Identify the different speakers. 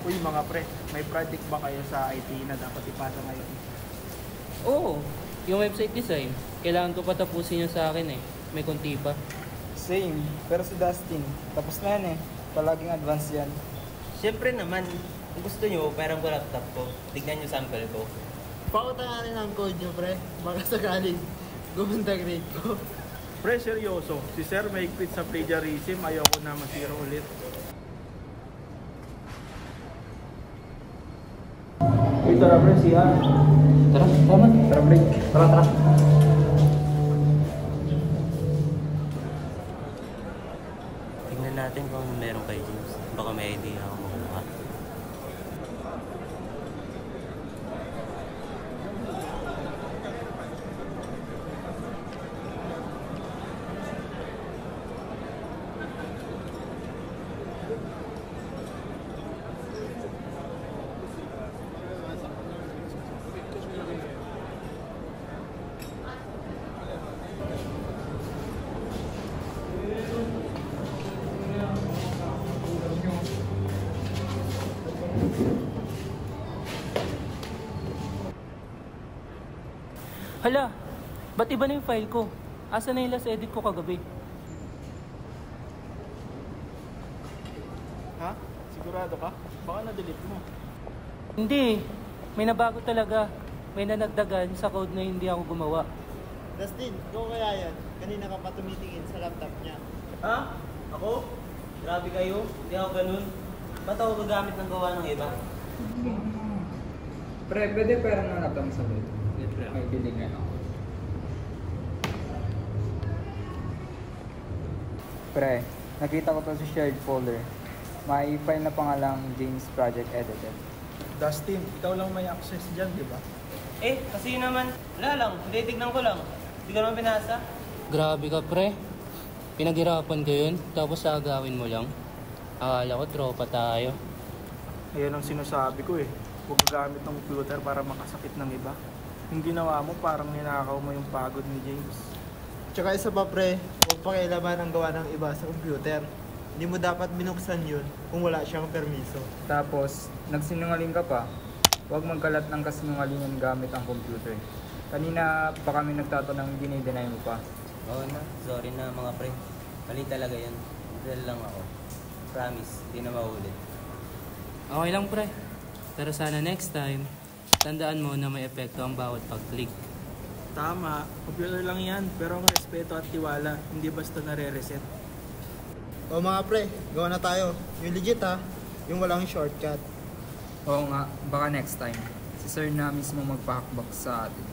Speaker 1: Uy mga pre, may project ba kayo sa IT na dapat ipasa ngayon?
Speaker 2: Oo, yung website design. Kailangan ko patapusin yun sa akin eh. May konti pa.
Speaker 3: Same, pero si Dustin, tapos na yan eh. Palaging advance yan.
Speaker 4: Siyempre naman, kung gusto nyo, parang ko laptop ko. Tignan nyo sample ko.
Speaker 5: Pakita nga rin ang code nyo, pre. Baka sakaling gumanda grade ko.
Speaker 1: Pre, seryoso, si Sir may quit sa plagiarism, ayoko na masira ulit. Uy, tara pre, siya.
Speaker 3: Tara, tama. Tara, break. Tara, tara.
Speaker 4: Tignan natin kung meron kay James. Baka may idea ako makuha.
Speaker 2: Hala, ba't iba na yung file ko? Asa na yung last edit ko kagabi?
Speaker 1: Ha? Sigurado ka? Baka na-delete mo.
Speaker 2: Hindi, may nabago talaga. May nanagdagan sa code na hindi ako gumawa.
Speaker 5: Dustin, ikaw kaya yan? Kanina ka pa tumitingin sa laptop niya.
Speaker 4: Ha? Ako? Grabe kayo. Hindi ako ganun. Ba't ako gagamit ng gawa ng iba?
Speaker 3: Pre, pwede pera na natang sa bed. May bilingan ako. Pre, nakita ko to sa shared folder. May file na pangalang James Project Edited.
Speaker 1: Dustin, ikaw lang may access dyan, di ba?
Speaker 4: Eh, kasi yun naman. Wala lang. Titignan ko lang. Hindi ko naman binasa.
Speaker 2: Grabe ka pre. Pinaghirapan ko yun, tapos agawin mo lang. Akala ko tropa tayo.
Speaker 1: Ayan ang sinasabi ko eh. Huwag gagamit ng computer para makasakit ng iba. Yung ginawa mo, parang ninakaw mo yung pagod ni James.
Speaker 5: Tsaka isa pa, pre, huwag pakialaman ang gawa ng iba sa computer. Hindi mo dapat binuksan yun kung wala siyang permiso.
Speaker 3: Tapos, nagsinungaling ka pa. Huwag magkalat ng kasinungalingan gamit ang computer. Kanina pa kami nagtatanong, dinay mo pa.
Speaker 4: Oo na. Sorry na mga pre. Mali talaga yan. Dahil lang ako. Promise, hindi na maulit.
Speaker 2: Okay lang pre. Pero sana next time, tandaan mo na may epekto ang bawat pag-click.
Speaker 1: Tama, computer lang yan, pero ang respeto at tiwala, hindi basta nare-reset.
Speaker 5: O mga pre, gawa na tayo. Yung legit ha, yung walang shortcut.
Speaker 3: Oo nga, baka next time. Si Sir na mismo magpahakbak sa atin.